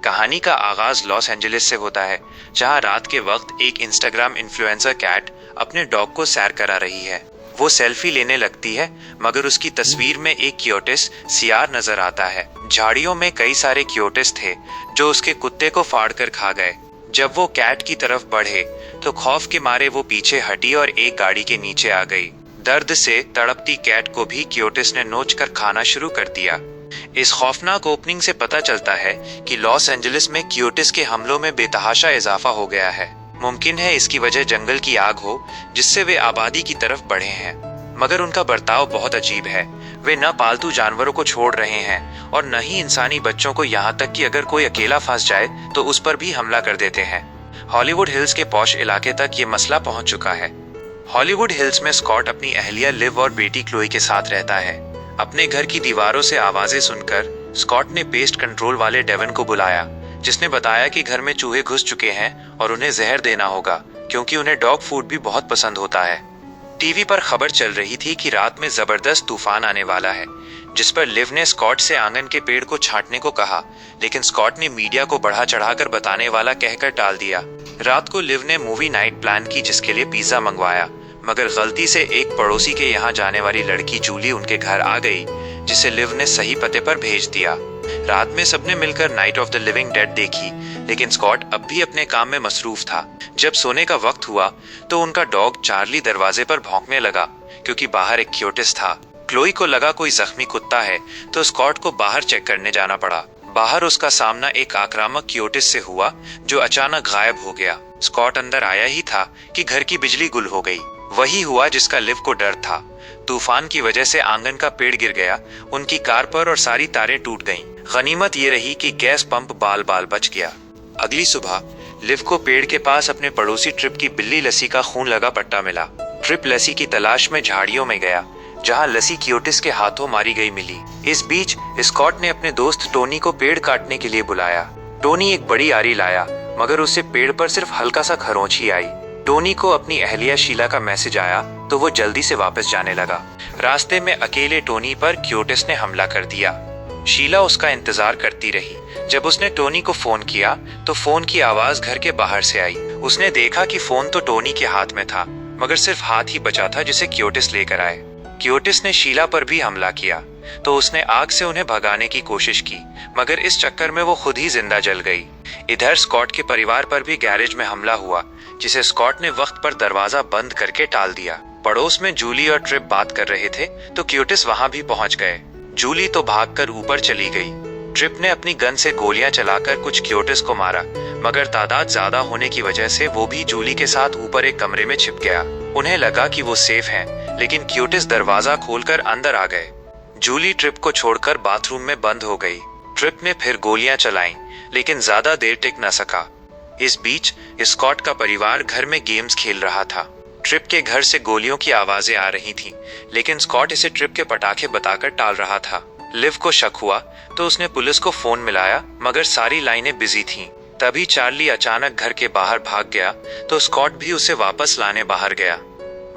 कहानी का आगाज लॉस एंजलिस से होता है, जहां रात के वक्त एक इंस्टाग्राम इन्फ्लुएंसर कैट अपने डॉग को सैर करा रही है। वो सेल्फी लेने लगती है, मगर उसकी तस्वीर में एक क्योटिस सियार नजर आता है। झाड़ियों में कई सारे क्योटिस थे जो उसके कुत्ते को फाड़ कर खा गए। जब वो कैट की तरफ बढ़े तो खौफ के मारे वो पीछे हटी और एक गाड़ी के नीचे आ गई। दर्द से तड़पती कैट को भी क्योटिस ने नोच कर खाना शुरू कर दिया। इस खौफनाक ओपनिंग से पता चलता है कि लॉस एंजलिस में क्योटिस के हमलों में बेतहाशा इजाफा हो गया है। मुमकिन है इसकी वजह जंगल की आग हो, जिससे वे आबादी की तरफ बढ़े हैं। मगर उनका बर्ताव बहुत अजीब है। वे न पालतू जानवरों को छोड़ रहे हैं और न ही इंसानी बच्चों को, यहाँ तक कि अगर कोई अकेला फंस जाए तो उस पर भी हमला कर देते हैं। हॉलीवुड हिल्स के पॉश इलाके तक ये मसला पहुंच चुका है। हॉलीवुड हिल्स में स्कॉट अपनी अहलिया लिव और बेटी क्लोई के साथ रहता है। अपने घर की दीवारों से आवाजें सुनकर स्कॉट ने पेस्ट कंट्रोल वाले डेवन को बुलाया, जिसने बताया कि घर में चूहे घुस चुके हैं और उन्हें जहर देना होगा, क्योंकि उन्हें डॉग फूड भी बहुत पसंद होता है। टीवी पर खबर चल रही थी कि रात में जबरदस्त तूफान आने वाला है, जिस पर लिव ने स्कॉट से आंगन के पेड़ को छांटने को कहा, लेकिन स्कॉट ने मीडिया को बढ़ा चढ़ाकर बताने वाला कहकर टाल दिया। रात को लिव ने मूवी नाइट प्लान की, जिसके लिए पिज्जा मंगवाया, मगर गलती से एक पड़ोसी के यहाँ जाने वाली लड़की जूली उनके घर आ गई, जिसे लिव ने सही पते पर भेज दिया। रात में सबने मिलकर night of the living dead देखी, लेकिन स्कॉट अब भी अपने काम में मसरूफ था। जब सोने का वक्त हुआ तो उनका डॉग चार्ली दरवाजे पर भौंकने लगा, क्योंकि बाहर एक क्योटिस था। क्लोई को लगा कोई जख्मी कुत्ता है, तो स्कॉट को बाहर चेक करने जाना पड़ा। बाहर उसका सामना एक आक्रामक क्योटिस से हुआ, जो अचानक गायब हो गया। स्कॉट अंदर आया ही था कि घर की बिजली गुल हो गई। वही हुआ जिसका लिव को डर था। तूफान की वजह से आंगन का पेड़ गिर गया, उनकी कार पर और सारी तारें टूट गईं। गनीमत ये रही कि गैस पंप बाल बाल बच गया। अगली सुबह लिव को पेड़ के पास अपने पड़ोसी ट्रिप की बिल्ली लसी का खून लगा पट्टा मिला। ट्रिप लसी की तलाश में झाड़ियों में गया, जहां लसी क्योटिस के हाथों मारी गई मिली। इस बीच स्कॉट ने अपने दोस्त टोनी को पेड़ काटने के लिए बुलाया। टोनी एक बड़ी आरी लाया, मगर उससे पेड़ पर सिर्फ हल्का सा खरोंच ही आई। टोनी को अपनी अहलिया शीला का मैसेज आया तो वो जल्दी से वापस जाने लगा। रास्ते में अकेले टोनी पर क्योटिस ने हमला कर दिया। शीला उसका इंतजार करती रही। जब उसने टोनी को फोन किया तो फोन की आवाज घर के बाहर से आई। उसने देखा कि फोन तो टोनी के हाथ में था, मगर सिर्फ हाथ ही बचा था जिसे क्योटिस लेकर आए। क्योटिस ने शीला पर भी हमला किया, तो उसने आग से उन्हें भगाने की कोशिश की, मगर इस चक्कर में वो खुद ही जिंदा जल गई। इधर स्कॉट के परिवार पर भी गैरेज में हमला हुआ, जिसे स्कॉट ने वक्त पर दरवाजा बंद करके टाल दिया। पड़ोस में जूली और ट्रिप बात कर रहे थे तो क्योटिस वहां भी पहुंच गए। जूली तो भागकर ऊपर चली गई। ट्रिप ने अपनी गन से गोलियां चलाकर कुछ क्योटिस को मारा, मगर तादाद ज्यादा होने की वजह से वो भी जूली के साथ ऊपर एक कमरे में छिप गया। उन्हें लगा कि वो सेफ हैं, लेकिन क्योटिस दरवाजा खोलकर अंदर आ गए। जूली ट्रिप को छोड़कर बाथरूम में बंद हो गई। ट्रिप ने फिर गोलियां चलाईं, लेकिन ज्यादा देर टिक न सका। इस बीच स्कॉट का परिवार घर में गेम्स खेल रहा था। ट्रिप के घर से गोलियों की आवाजें आ रही थीं, लेकिन स्कॉट इसे ट्रिप के पटाखे बताकर टाल रहा था। लिव को शक हुआ तो उसने पुलिस को फोन मिलाया, मगर सारी लाइनें बिजी थीं। तभी चार्ली अचानक घर के बाहर भाग गया, तो स्कॉट भी उसे वापस लाने बाहर गया।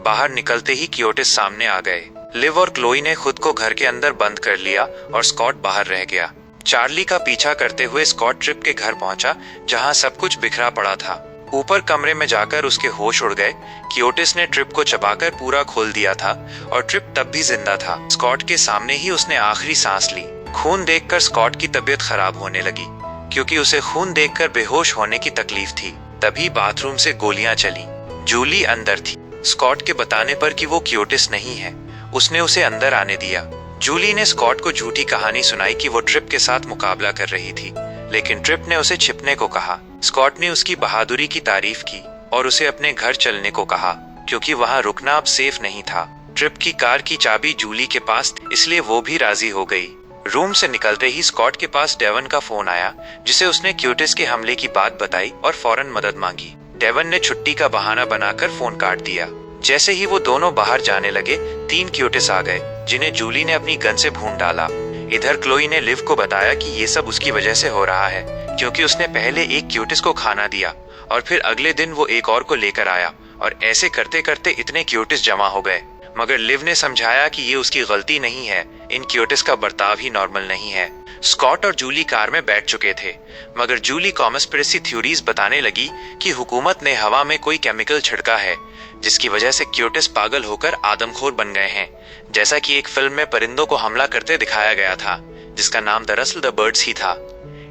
बाहर निकलते ही क्योटिस सामने आ गए। लिव और क्लोई ने खुद को घर के अंदर बंद कर लिया और स्कॉट बाहर रह गया। चार्ली का पीछा करते हुए स्कॉट ट्रिप के घर पहुंचा, जहां सब कुछ बिखरा पड़ा था। ऊपर कमरे में जाकर उसके होश उड़ गए। क्योटिस ने ट्रिप को चबाकर पूरा खोल दिया था और ट्रिप तब भी जिंदा था। स्कॉट के सामने ही उसने आखिरी सांस ली। खून देखकर स्कॉट की तबीयत खराब होने लगी, क्योंकि उसे खून देखकर बेहोश होने की तकलीफ थी। तभी बाथरूम से गोलियां चली। जूली अंदर थी। स्कॉट के बताने पर कि वो क्योटिस नहीं है, उसने उसे अंदर आने दिया। जूली ने स्कॉट को झूठी कहानी सुनाई कि वो ट्रिप के साथ मुकाबला कर रही थी, लेकिन ट्रिप ने उसे छिपने को कहा। स्कॉट ने उसकी बहादुरी की तारीफ की और उसे अपने घर चलने को कहा, क्योंकि वहां रुकना अब सेफ नहीं था। ट्रिप की कार की चाबी जूली के पास थी, इसलिए वो भी राजी हो गई। रूम से निकलते ही स्कॉट के पास डेवन का फोन आया, जिसे उसने क्योटिस के हमले की बात बताई और फौरन मदद मांगी। डेवन ने छुट्टी का बहाना बनाकर फोन काट दिया। जैसे ही वो दोनों बाहर जाने लगे, 3 क्योटिस आ गए, जिन्हें जूली ने अपनी गन से भून डाला। इधर क्लोई ने लिव को बताया कि ये सब उसकी वजह से हो रहा है, क्योंकि उसने पहले एक क्योटिस को खाना दिया और फिर अगले दिन वो एक और को लेकर आया, और ऐसे करते करते इतने क्योटिस जमा हो गए। मगर लिव ने समझाया कि ये उसकी गलती नहीं है, इन क्योटिस का बर्ताव ही नॉर्मल नहीं है। स्कॉट और जूली कार में बैठ चुके थे, मगर जूली कॉन्स्पिरेसी थ्योरीज बताने लगी कि हुकूमत ने हवा में कोई केमिकल छिड़का है, जिसकी वजह से क्योटिस पागल होकर आदमखोर बन गए हैं, जैसा कि एक फिल्म में परिंदों को हमला करते दिखाया गया था, जिसका नाम दरअसल द बर्ड्स ही था।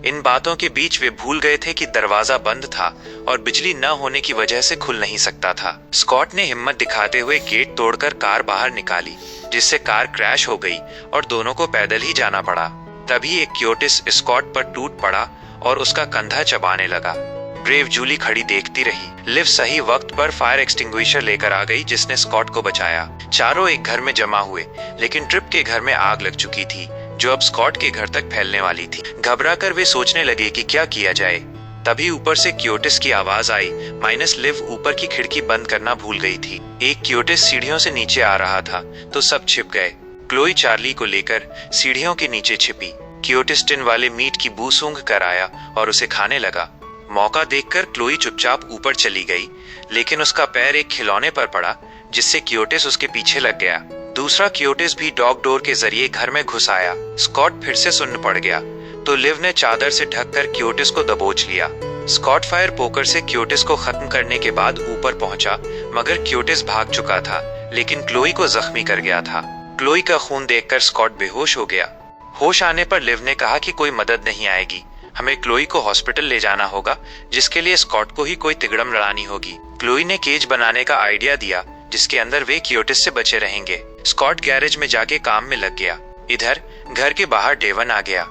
इन बातों के बीच वे भूल गए थे कि दरवाजा बंद था और बिजली न होने की वजह से खुल नहीं सकता था। स्कॉट ने हिम्मत दिखाते हुए गेट तोड़कर कार बाहर निकाली, जिससे कार क्रैश हो गई और दोनों को पैदल ही जाना पड़ा। तभी एक क्योटिस स्कॉट पर टूट पड़ा और उसका कंधा चबाने लगा। ब्रेव जूली खड़ी देखती रही। लिव सही वक्त पर फायर एक्सटिंग्विशर लेकर आ गई, जिसने स्कॉट को बचाया। चारों एक घर में जमा हुए, लेकिन ट्रिप के घर में आग लग चुकी थी, जो अब स्कॉट के घर तक फैलने वाली थी। घबराकर वे सोचने लगे कि क्या किया जाए। तभी ऊपर से क्योटिस की आवाज आई, माइनस लिव ऊपर की खिड़की बंद करना भूल गई थी। एक क्योटिस सीढ़ियों से नीचे आ रहा था, तो सब छिप गए। क्लोई चार्ली को लेकर सीढ़ियों के नीचे छिपी। क्योटिस टिन वाले मीट की बू सूंघ कर आया और उसे खाने लगा। मौका देखकर क्लोई चुपचाप ऊपर चली गई, लेकिन उसका पैर एक खिलौने पर पड़ा, जिससे क्योटिस उसके पीछे लग गया। दूसरा क्योटिस भी डॉग डोर के जरिए घर में घुस आया। स्कॉट फिर से सुन्न पड़ गया, तो लिव ने चादर से ढककर क्योटिस को दबोच लिया। स्कॉट फायर पोकर से क्योटिस को खत्म करने के बाद ऊपर पहुंचा, मगर क्योटिस भाग चुका था, लेकिन क्लोई को जख्मी कर गया था। क्लोई का खून देखकर स्कॉट बेहोश हो गया। होश आने पर लिव ने कहा कि कोई मदद नहीं आएगी, हमें क्लोई को हॉस्पिटल ले जाना होगा, जिसके लिए स्कॉट को ही कोई तिगड़म लड़ानी होगी। क्लोई ने केज बनाने का आइडिया दिया, जिसके अंदर वे क्योटिस से बचे रहेंगे। स्कॉट गैरेज में जाके काम में लग गया। इधर घर के बाहर डेवन आ गया।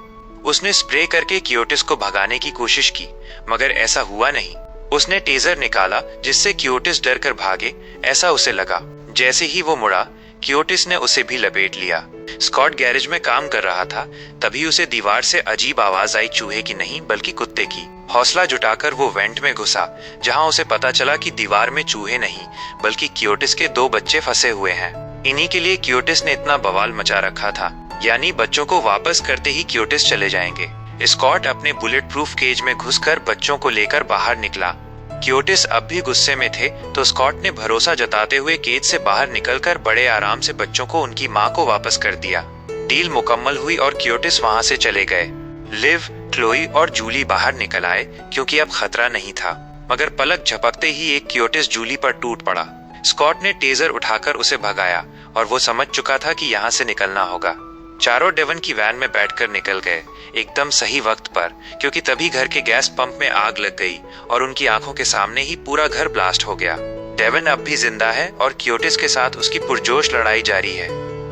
उसने स्प्रे करके क्योटिस को भगाने की कोशिश की, मगर ऐसा हुआ नहीं। उसने टेजर निकाला, जिससे क्योटिस डर कर भागे, ऐसा उसे लगा। जैसे ही वो मुड़ा, क्योटिस ने उसे भी लपेट लिया। स्कॉट गैरेज में काम कर रहा था, तभी उसे दीवार से अजीब आवाज आई, चूहे की नहीं बल्कि कुत्ते की। हौसला जुटाकर वो वेंट में घुसा, जहां उसे पता चला कि दीवार में चूहे नहीं बल्कि क्योटिस के 2 बच्चे फंसे हुए हैं। इन्हीं के लिए क्योटिस ने इतना बवाल मचा रखा था, यानी बच्चों को वापस करते ही क्योटिस चले जाएंगे। स्कॉट अपने बुलेट प्रूफ केज में घुसकर बच्चों को लेकर बाहर निकला। क्योटिस अब भी गुस्से में थे, तो स्कॉट ने भरोसा जताते हुए केज से बाहर निकलकर बड़े आराम से बच्चों को उनकी मां को वापस कर दिया। डील मुकम्मल हुई और क्योटिस वहां से चले गए। लिव, क्लोई और जूली बाहर निकल आए, क्योंकि अब खतरा नहीं था, मगर पलक झपकते ही एक क्योटिस जूली पर टूट पड़ा। स्कॉट ने टेजर उठाकर उसे भगाया और वो समझ चुका था कि यहाँ से निकलना होगा। चारों डेवन की वैन में बैठकर निकल गए, एकदम सही वक्त पर, क्योंकि तभी घर के गैस पंप में आग लग गई और उनकी आंखों के सामने ही पूरा घर ब्लास्ट हो गया। डेवन अब भी जिंदा है और क्योटिस के साथ उसकी पुरजोश लड़ाई जारी है।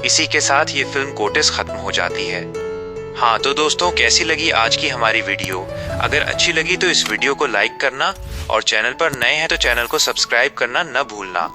इसी के साथ ये फिल्म कोटिस खत्म हो जाती है। हाँ तो दोस्तों, कैसी लगी आज की हमारी वीडियो? अगर अच्छी लगी तो इस वीडियो को लाइक करना और चैनल पर नए हैं तो चैनल को सब्सक्राइब करना न भूलना।